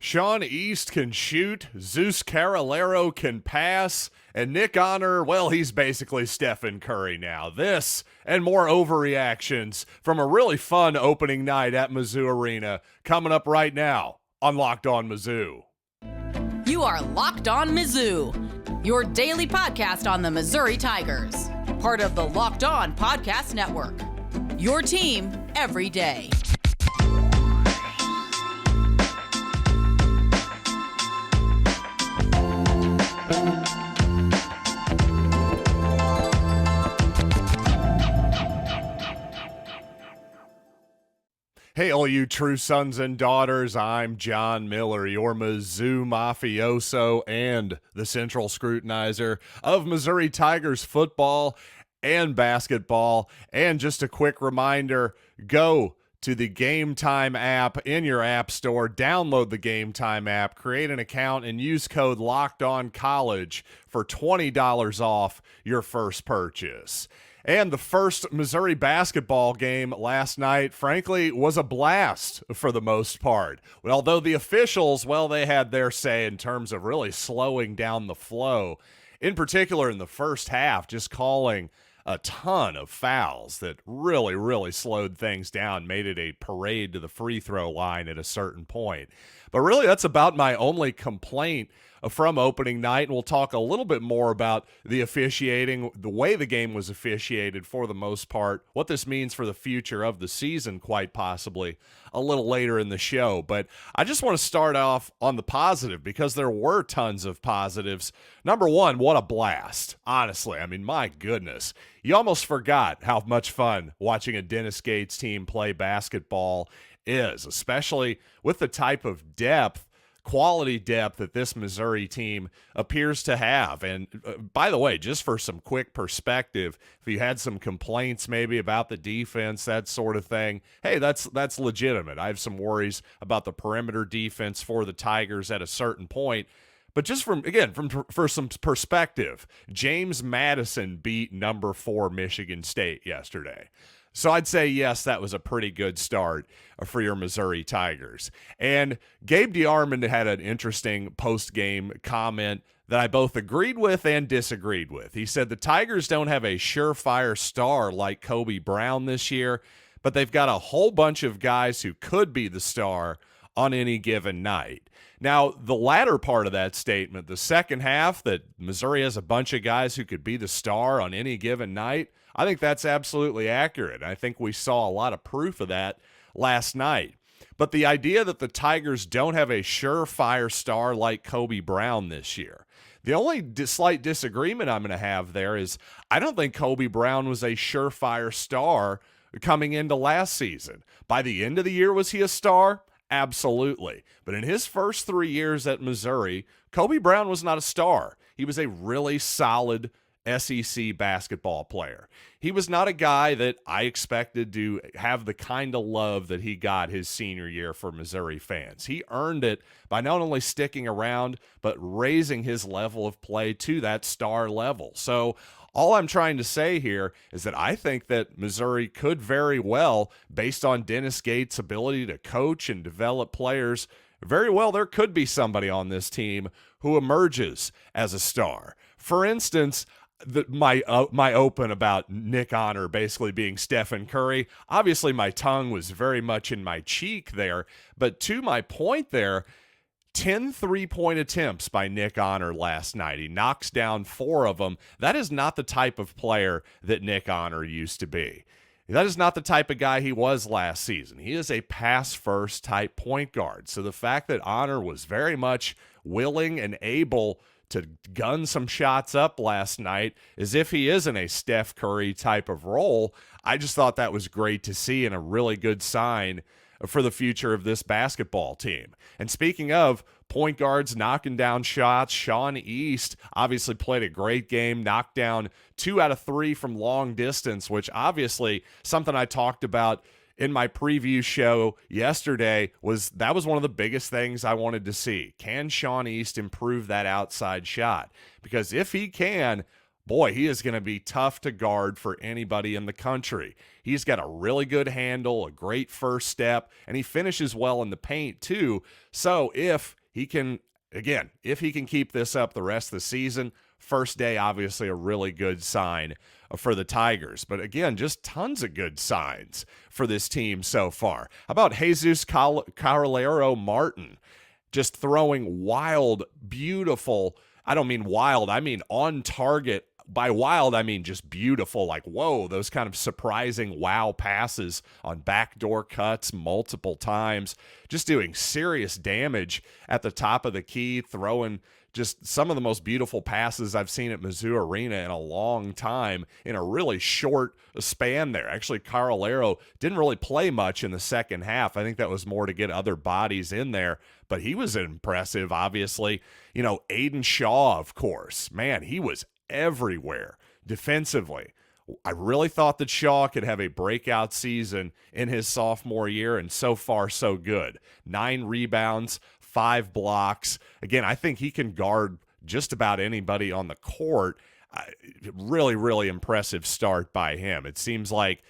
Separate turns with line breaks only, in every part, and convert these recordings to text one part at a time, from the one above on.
Sean East can shoot, Zeus Carralero can pass, and Nick Honor, well, he's basically Stephen Curry now. This and more overreactions from a really fun opening night at Mizzou Arena coming up right now on Locked On Mizzou.
You are Locked On Mizzou, your daily podcast on the Missouri Tigers, part of the Locked On Podcast Network, your team every day.
Hey, all you true sons and daughters, I'm John Miller, your Mizzou mafioso and the central scrutinizer of Missouri Tigers football and basketball. And just a quick reminder, go to the Game Time app in your app store, download the Game Time app, create an account, and use code LOCKEDONCOLLEGE for $20 off your first purchase. And the first Missouri basketball game last night, frankly, was a blast for the most part. Although the officials, well, they had their say in terms of really slowing down the flow, in particular in the first half, just calling a ton of fouls that really slowed things down, made it a parade to the free throw line at a certain point. But really, that's about my only complaint from opening night, and we'll talk a little bit more about the officiating, the way the game was officiated for the most part, what this means for the future of the season, quite possibly, a little later in the show. But I just want to start off on the positive because there were tons of positives. Number one, what a blast. Honestly, I mean, my goodness. You almost forgot how much fun watching a Dennis Gates team play basketball is, especially with the type of depth, quality depth that this Missouri team appears to have. And by the way, just for some quick perspective, if you had some complaints maybe about the defense, that sort of thing, hey, that's legitimate. I have some worries about the perimeter defense for the Tigers at a certain point. But just for some perspective, James Madison beat number 4 Michigan State yesterday. So I'd say, yes, that was a pretty good start for your Missouri Tigers. And Gabe DeArmond had an interesting post-game comment that I both agreed with and disagreed with. He said the Tigers don't have a surefire star like Kobe Brown this year, but they've got a whole bunch of guys who could be the star on any given night. Now, the latter part of that statement, the second half, that Missouri has a bunch of guys who could be the star on any given night, I think that's absolutely accurate. I think we saw a lot of proof of that last night. But the idea that the Tigers don't have a surefire star like Kobe Brown this year, the only slight disagreement I'm going to have there is I don't think Kobe Brown was a surefire star coming into last season. By the end of the year, was he a star? Absolutely. But in his first 3 years at Missouri, Kobe Brown was not a star. He was a really solid SEC basketball player. He was not a guy that I expected to have the kind of love that he got his senior year for Missouri fans. He earned it by not only sticking around, but raising his level of play to that star level. So all I'm trying to say here is that I think that Missouri could very well, based on Dennis Gates' ability to coach and develop players, very well there could be somebody on this team who emerges as a star. For instance, my open about Nick Honor basically being Stephen Curry, obviously my tongue was very much in my cheek there, but to my point there, 10 three-point attempts by Nick Honor last night. He knocks down 4 of them. That is not the type of player that Nick Honor used to be. That is not the type of guy he was last season. He is a pass-first type point guard. So the fact that Honor was very much willing and able to gun some shots up last night as if he is in a Steph Curry type of role, I just thought that was great to see and a really good sign for the future of this basketball team. And speaking of point guards knocking down shots, Sean East obviously played a great game, knocked down 2 out of 3 from long distance, which obviously something I talked about in my preview show yesterday was one of the biggest things I wanted to see. Can Sean East improve that outside shot? Because if he can, boy, he is going to be tough to guard for anybody in the country. He's got a really good handle, a great first step, and he finishes well in the paint too. So if he can, again, if he can keep this up the rest of the season, first day, obviously a really good sign for the Tigers. But again, just tons of good signs for this team so far. How about Jesus Carralero Martin? Just throwing wild, beautiful, I don't mean wild, I mean on target. By wild, I mean just beautiful, like, whoa, those kind of surprising wow passes on backdoor cuts multiple times, just doing serious damage at the top of the key, throwing just some of the most beautiful passes I've seen at Mizzou Arena in a long time in a really short span there. Actually, Carralero didn't really play much in the second half. I think that was more to get other bodies in there, but he was impressive, obviously. You know, Aidan Shaw, of course. Man, he was everywhere defensively. I really thought that Shaw could have a breakout season in his sophomore year, and so far so good. 9 rebounds, 5 blocks. Again, I think he can guard just about anybody on the court. Really, really impressive start by him. It seems like,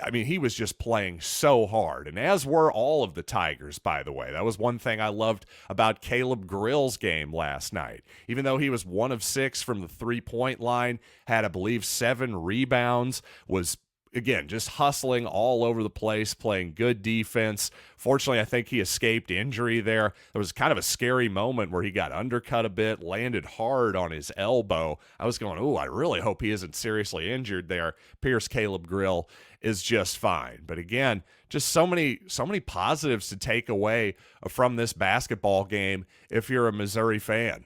I mean, he was just playing so hard, and as were all of the Tigers, by the way. That was one thing I loved about Caleb Grill's game last night. Even though he was 1 of 6 from the three-point line, had, I believe, 7 rebounds, was, again, just hustling all over the place, playing good defense. Fortunately, I think he escaped injury there. There was kind of a scary moment where he got undercut a bit, landed hard on his elbow. I was going, I really hope he isn't seriously injured there. Pierce Caleb Grill is just fine. But again, just so many positives to take away from this basketball game if you're a Missouri fan.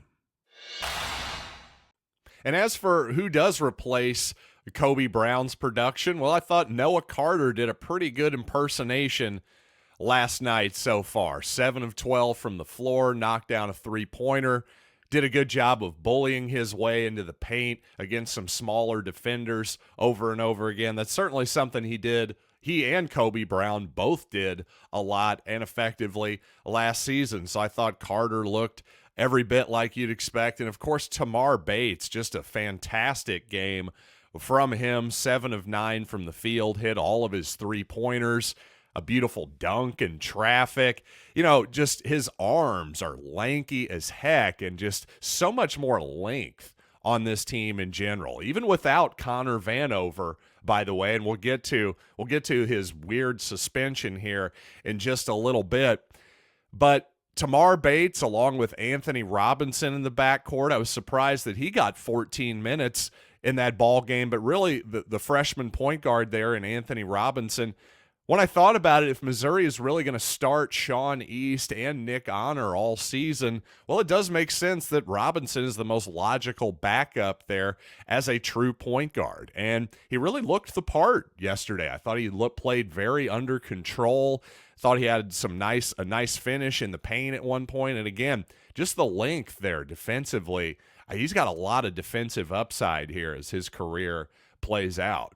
And as for who does replace Kobe Brown's production, well, I thought Noah Carter did a pretty good impersonation last night so far. 7 of 12 from the floor, knocked down a three-pointer, did a good job of bullying his way into the paint against some smaller defenders over and over again. That's certainly something he and Kobe Brown both did a lot and effectively last season. So I thought Carter looked every bit like you'd expect. And of course, Tamar Bates, just a fantastic game from him. 7 of 9 from the field, hit all of his three-pointers. A beautiful dunk in traffic. You know, just his arms are lanky as heck, and just so much more length on this team in general, even without Connor Vanover, by the way. And we'll get to his weird suspension here in just a little bit. But Tamar Bates, along with Anthony Robinson in the backcourt, I was surprised that he got 14 minutes in that ball game. But really, the freshman point guard there in Anthony Robinson, when I thought about it, if Missouri is really going to start Sean East and Nick Honor all season, well, it does make sense that Robinson is the most logical backup there as a true point guard. And he really looked the part yesterday. I thought he played very under control. Thought he had a nice finish in the paint at one point. And again, just the length there defensively. He's got a lot of defensive upside here as his career plays out.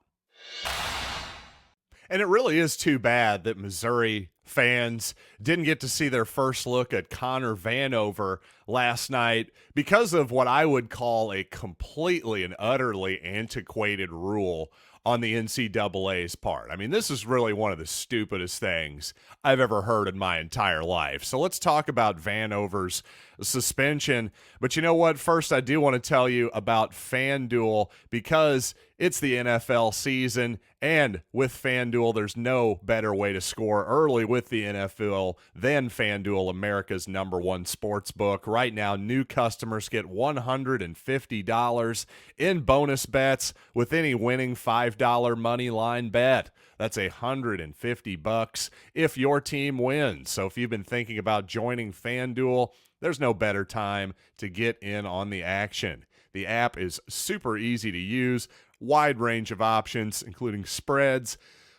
And it really is too bad that Missouri fans didn't get to see their first look at Connor Vanover last night because of what I would call a completely and utterly antiquated rule on the NCAA's part. I mean, this is really one of the stupidest things I've ever heard in my entire life. So let's talk about Vanover's suspension. But you know what? First, I do want to tell you about FanDuel because it's the NFL season, and with FanDuel, there's no better way to score early with the NFL than FanDuel, America's number one sportsbook. Right now, new customers get $150 in bonus bets with any winning $5 moneyline bet. That's $150 if your team wins. So if you've been thinking about joining FanDuel, there's no better time to get in on the action. The app is super easy to use, wide range of options, including spreads,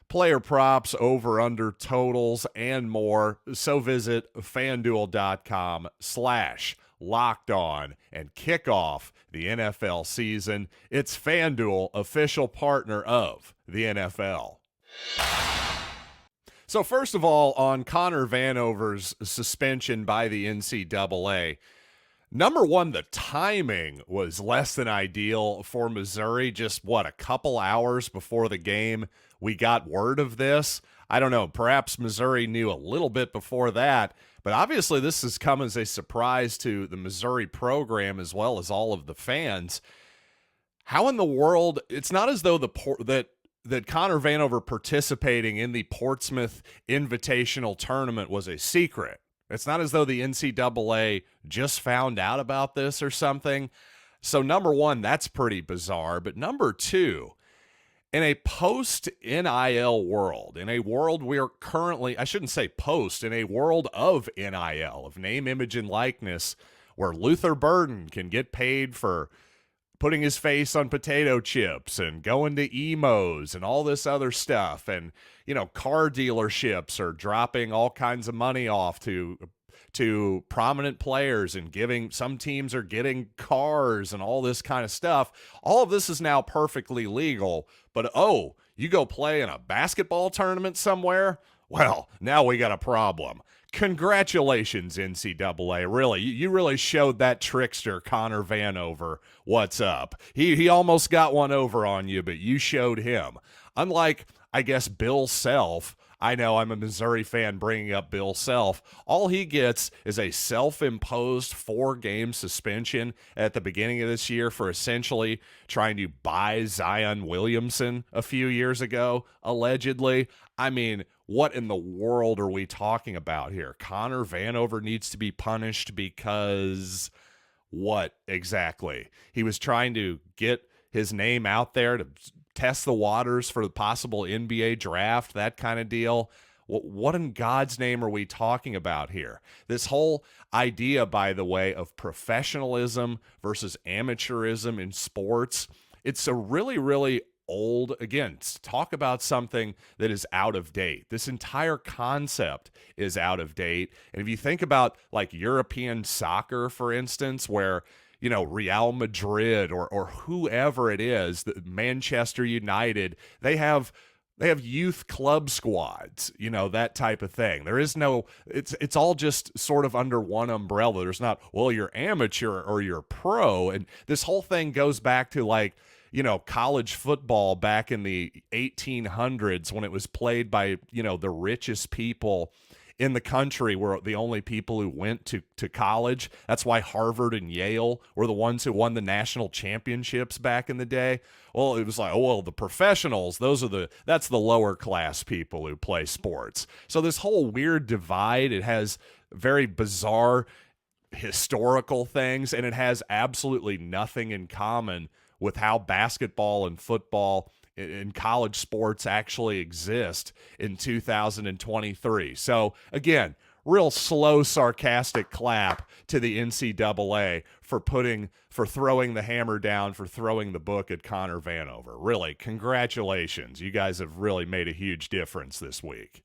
player props, over-under totals, and more. So visit FanDuel.com/LockedOn and kick off the NFL season. It's FanDuel, official partner of the NFL. So first of all, on Connor Vanover's suspension by the NCAA, Number one, the timing was less than ideal for Missouri. Just, a couple hours before the game, we got word of this. I don't know, perhaps Missouri knew a little bit before that, but obviously this has come as a surprise to the Missouri program as well as all of the fans. How in the world, it's not as though that Connor Vanover participating in the Portsmouth Invitational Tournament was a secret. It's not as though the NCAA just found out about this or something. So number one, that's pretty bizarre. But number two, in a post-NIL world, in a world we're currently, I shouldn't say post, in a world of NIL, of name, image, and likeness, where Luther Burden can get paid for putting his face on potato chips and going to emos and all this other stuff. And, car dealerships are dropping all kinds of money off to prominent players and some teams are getting cars and all this kind of stuff. All of this is now perfectly legal, but you go play in a basketball tournament somewhere? Well, now we got a problem. Congratulations, NCAA. Really, you really showed that trickster Connor Vanover what's up. He almost got one over on you, but you showed him. Unlike, I guess, Bill Self. I know I'm a Missouri fan bringing up Bill Self. All he gets is a self-imposed 4-game suspension at the beginning of this year for essentially trying to buy Zion Williamson a few years ago, allegedly. I mean, what in the world are we talking about here? Connor Vanover needs to be punished because what exactly? He was trying to get his name out there to test the waters for the possible NBA draft, that kind of deal. What in God's name are we talking about here? This whole idea, by the way, of professionalism versus amateurism in sports, it's a really, really old, again, talk about something that is out of date. This entire concept is out of date. And if you think about like European soccer, for instance, where Real Madrid or whoever it is, Manchester United, they have youth club squads, that type of thing. There is no, it's all just sort of under one umbrella. There's not, well, you're amateur or you're pro. And this whole thing goes back to college football back in the 1800s when it was played by, the richest people in the country were the only people who went to college. That's why Harvard and Yale were the ones who won the national championships back in the day. Well, it was like, the professionals, that's the lower class people who play sports. So this whole weird divide, it has very bizarre historical things, and it has absolutely nothing in common with how basketball and football in college sports actually exist in 2023. So again, real slow, sarcastic clap to the NCAA for throwing the hammer down, for throwing the book at Connor Vanover. Really, congratulations. You guys have really made a huge difference this week.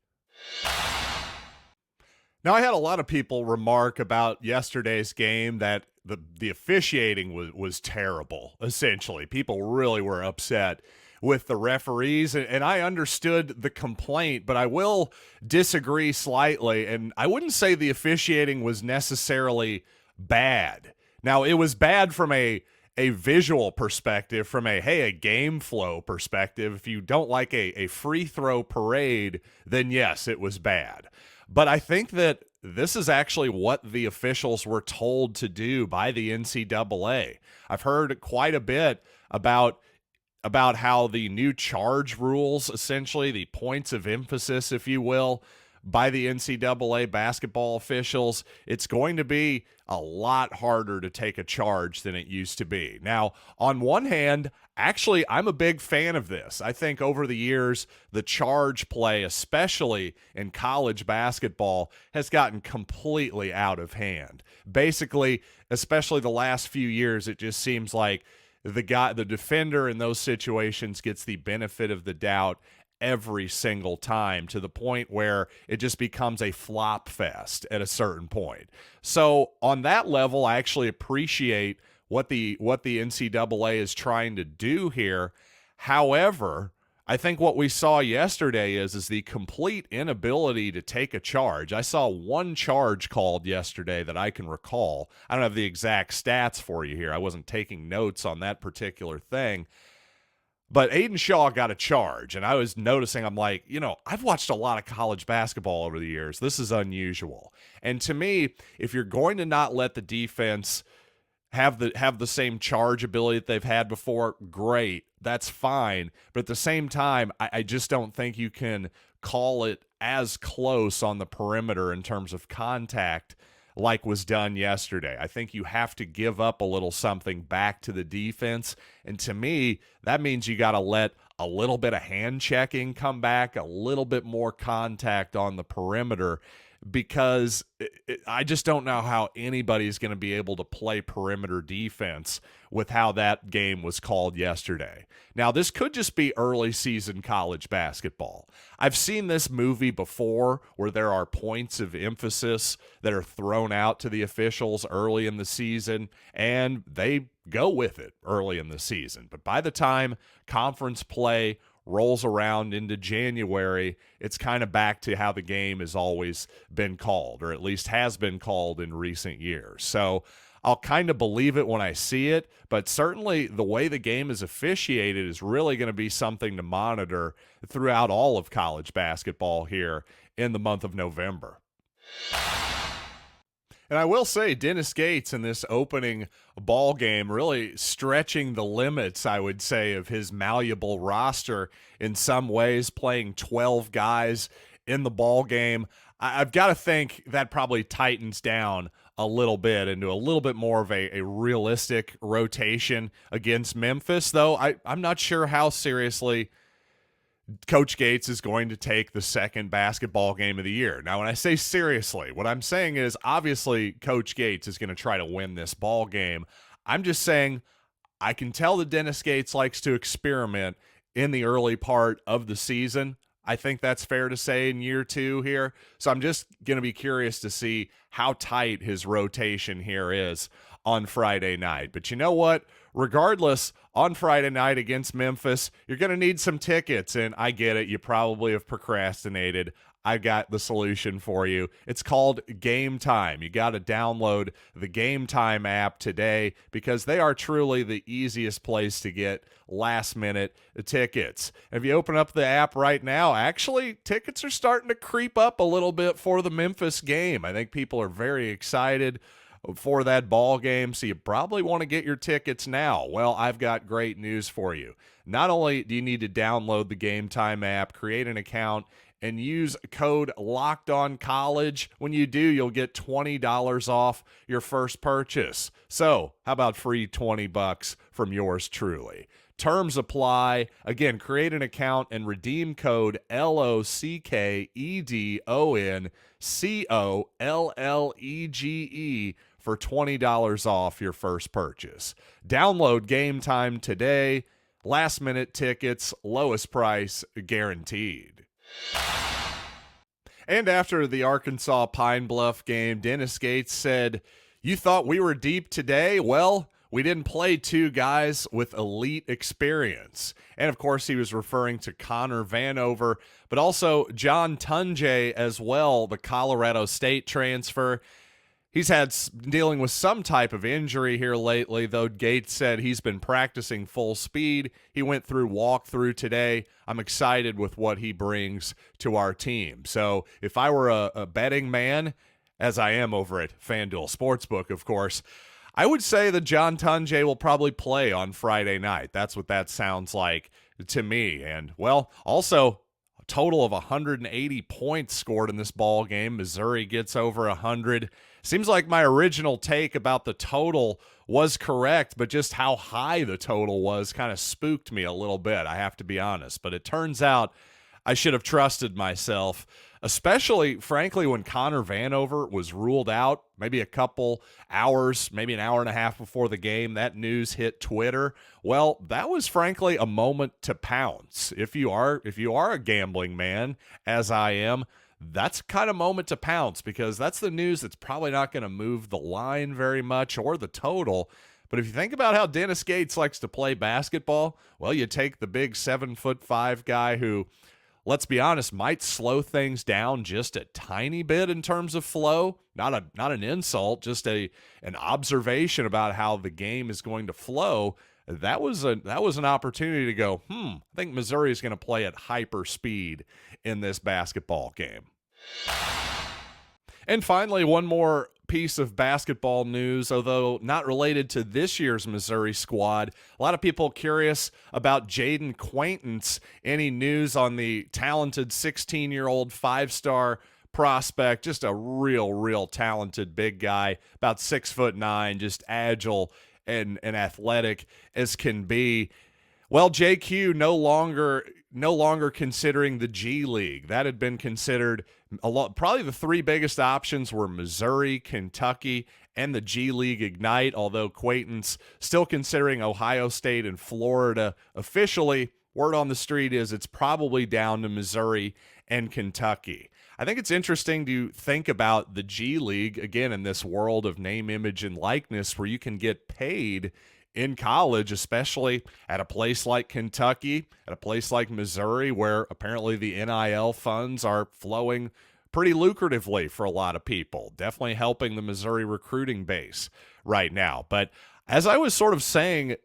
Now, I had a lot of people remark about yesterday's game that the officiating was terrible, essentially. People really were upset with the referees, and I understood the complaint, but I will disagree slightly, and I wouldn't say the officiating was necessarily bad. Now, it was bad from a visual perspective, from a game flow perspective. If you don't like a free throw parade, then yes, it was bad. But I think that this is actually what the officials were told to do by the NCAA. I've heard quite a bit about how the new charge rules, essentially the points of emphasis, if you will, by the NCAA basketball officials, it's going to be a lot harder to take a charge than it used to be. Now, on one hand, actually, I'm a big fan of this. I think over the years, the charge play, especially in college basketball, has gotten completely out of hand. Basically, especially the last few years, it just seems like the defender in those situations gets the benefit of the doubt every single time, to the point where it just becomes a flop fest at a certain point. So on that level, I actually appreciate what the NCAA is trying to do here. However, I think what we saw yesterday is the complete inability to take a charge. I saw one charge called yesterday that I can recall. I don't have the exact stats for you here. I wasn't taking notes on that particular thing. But Aidan Shaw got a charge, and I was noticing, I'm like, I've watched a lot of college basketball over the years. This is unusual. And to me, if you're going to not let the defense have the same charge ability that they've had before, great. That's fine. But at the same time, I just don't think you can call it as close on the perimeter in terms of contact like was done yesterday. I think you have to give up a little something back to the defense. And to me, that means you got to let a little bit of hand checking come back, a little bit more contact on the perimeter, because I just don't know how anybody's going to be able to play perimeter defense with how that game was called yesterday. Now, this could just be early season college basketball. I've seen this movie before where there are points of emphasis that are thrown out to the officials early in the season, and they go with it early in the season. But by the time conference play rolls around into January, it's kind of back to how the game has always been called, or at least has been called in recent years. So I'll kind of believe it when I see it, but certainly the way the game is officiated is really going to be something to monitor throughout all of college basketball here in the month of November. And I will say, Dennis Gates in this opening ball game really stretching the limits, I would say, of his malleable roster in some ways, playing 12 guys in the ball game. I've got to think that probably tightens down a little bit into a little bit more of a realistic rotation against Memphis, though I'm not sure how seriously Coach Gates is going to take the second basketball game of the year. Now, when I say seriously, what I'm saying is obviously Coach Gates is going to try to win this ball game. I'm just saying I can tell that Dennis Gates likes to experiment in the early part of the season. I think that's fair to say in year two here. So I'm just going to be curious to see how tight his rotation here is on Friday night. But you know what? Regardless, on Friday night against Memphis, you're going to need some tickets, and I get it. You probably have procrastinated. I got the solution for you. It's called Game Time. You got to download the Game Time app today because they are truly the easiest place to get last-minute tickets. If you open up the app right now, actually, tickets are starting to creep up a little bit for the Memphis game. I think people are very excited for that ball game, so you probably want to get your tickets now. Well, I've got great news for you. Not only do you need to download the Game Time app, create an account, and use code LOCKEDONCOLLEGE. When you do, you'll get $20 off your first purchase. So, how about free $20 from yours truly? Terms apply. Again, create an account and redeem code LOCKEDONCOLLEGE for $20 off your first purchase. Download Game Time today. Last minute tickets, lowest price guaranteed. And after the Arkansas Pine Bluff game, Dennis Gates said, "You thought we were deep today? Well, we didn't play two guys with elite experience." And of course, he was referring to Connor Vanover, but also John Tunjay as well, the Colorado State transfer. He's had dealing with some type of injury here lately, though Gates said he's been practicing full speed. He went through walkthrough today. I'm excited with what he brings to our team. So if I were a betting man, as I am over at FanDuel Sportsbook, of course, I would say that John Tunjay will probably play on Friday night. That's what that sounds like to me. And, well, also a total of 180 points scored in this ball game. Missouri gets over 100. Seems like my original take about the total was correct, but just how high the total was kind of spooked me a little bit, I have to be honest. But it turns out I should have trusted myself, especially, frankly, when Connor Vanover was ruled out maybe a couple hours, maybe an hour and a half before the game. That news hit Twitter. Well, that was, frankly, a moment to pounce. If you are a gambling man, as I am, that's kind of moment to pounce because that's the news that's probably not going to move the line very much or the total. But if you think about how Dennis Gates likes to play basketball, well, you take the big 7'5" guy who, let's be honest, might slow things down just a tiny bit in terms of flow. Not an insult, just an observation about how the game is going to flow. That was an opportunity to go, I think Missouri is going to play at hyper speed in this basketball game. And finally, one more piece of basketball news, although not related to this year's Missouri squad. A lot of people curious about Jaden Quaintance. Any news on the talented 16-year-old five-star prospect? Just a real talented big guy, about 6'9", just agile and athletic as can be. Well, JQ no longer considering the G League. That had been considered a lot. Probably the three biggest options were Missouri, Kentucky, and the G League Ignite, although Quaintance still considering Ohio State and Florida. Officially, word on the street is it's probably down to Missouri and Kentucky. I think it's interesting to think about the G League, again, in this world of name, image, and likeness where you can get paid in college, especially at a place like Kentucky, at a place like Missouri, where apparently the NIL funds are flowing pretty lucratively for a lot of people, definitely helping the Missouri recruiting base right now. But as I was sort of saying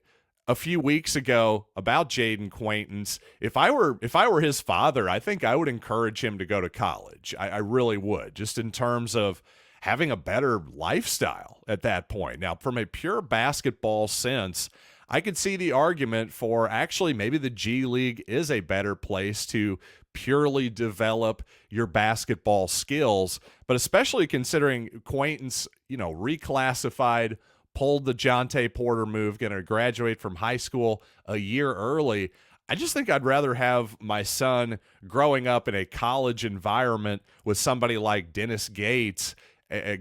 a few weeks ago about Jaden Quaintance, if I were his father, I think I would encourage him to go to college. I really would, just in terms of having a better lifestyle at that point. Now, from a pure basketball sense, I could see the argument for actually maybe the G League is a better place to purely develop your basketball skills, but especially considering Quaintance, reclassified, pulled the Jonte Porter move, going to graduate from high school a year early. I just think I'd rather have my son growing up in a college environment with somebody like Dennis Gates, a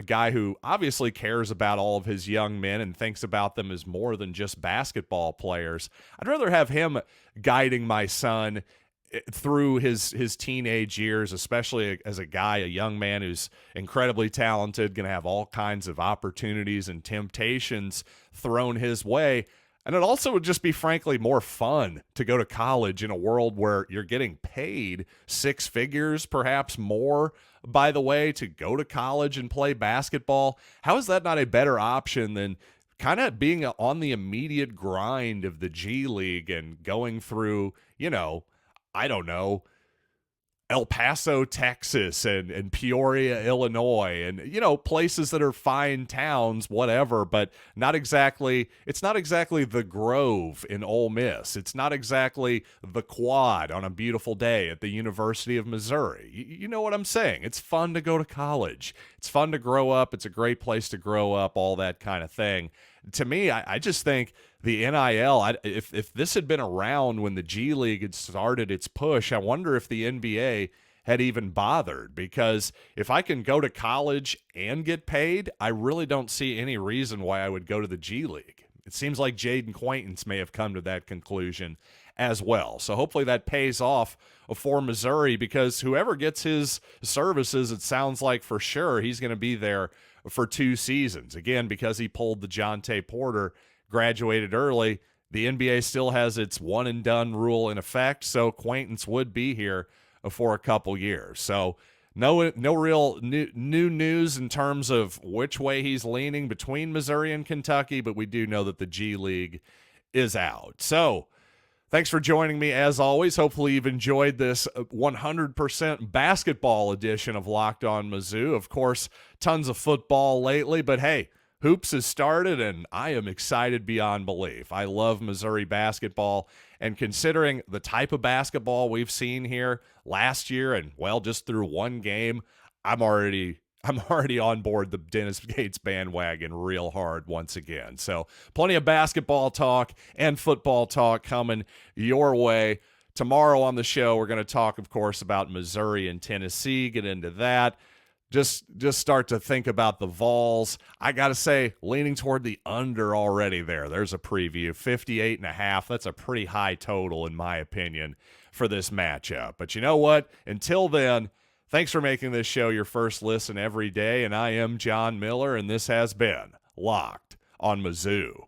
guy who obviously cares about all of his young men and thinks about them as more than just basketball players. I'd rather have him guiding my son through his teenage years, especially as a young man who's incredibly talented, going to have all kinds of opportunities and temptations thrown his way. And it also would just be, frankly, more fun to go to college in a world where you're getting paid six figures, perhaps more, by the way, to go to college and play basketball. How is that not a better option than kind of being on the immediate grind of the G League and going through, I don't know, El Paso, Texas, and Peoria, Illinois, and, places that are fine towns, whatever, but it's not exactly the Grove in Ole Miss. It's not exactly the Quad on a beautiful day at the University of Missouri. You know what I'm saying? It's fun to go to college. It's fun to grow up. It's a great place to grow up, all that kind of thing. To me, I just think the NIL, if this had been around when the G League had started its push, I wonder if the NBA had even bothered, because if I can go to college and get paid, I really don't see any reason why I would go to the G League. It seems like Jaden Quaintance may have come to that conclusion as well. So hopefully that pays off for Missouri, because whoever gets his services, it sounds like for sure he's going to be there for 2 seasons. Again, because he pulled the Jonte Porter, graduated early, the NBA still has its one and done rule in effect, so Quaintance would be here for a couple years. So no real new news in terms of which way he's leaning between Missouri and Kentucky, but we do know that the G League is out. So thanks for joining me as always. Hopefully you've enjoyed this 100% basketball edition of Locked On Mizzou. Of course, tons of football lately, but hey, hoops has started, and I am excited beyond belief. I love Missouri basketball, and considering the type of basketball we've seen here last year, and just through one game, I'm already on board the Dennis Gates bandwagon real hard once again. So plenty of basketball talk and football talk coming your way. Tomorrow on the show, we're going to talk, of course, about Missouri and Tennessee, get into that. Just start to think about the Vols. I got to say, leaning toward the under already there. There's a preview, 58.5. That's a pretty high total, in my opinion, for this matchup. But you know what? Until then, thanks for making this show your first listen every day, and I am John Miller, and this has been Locked on Mizzou.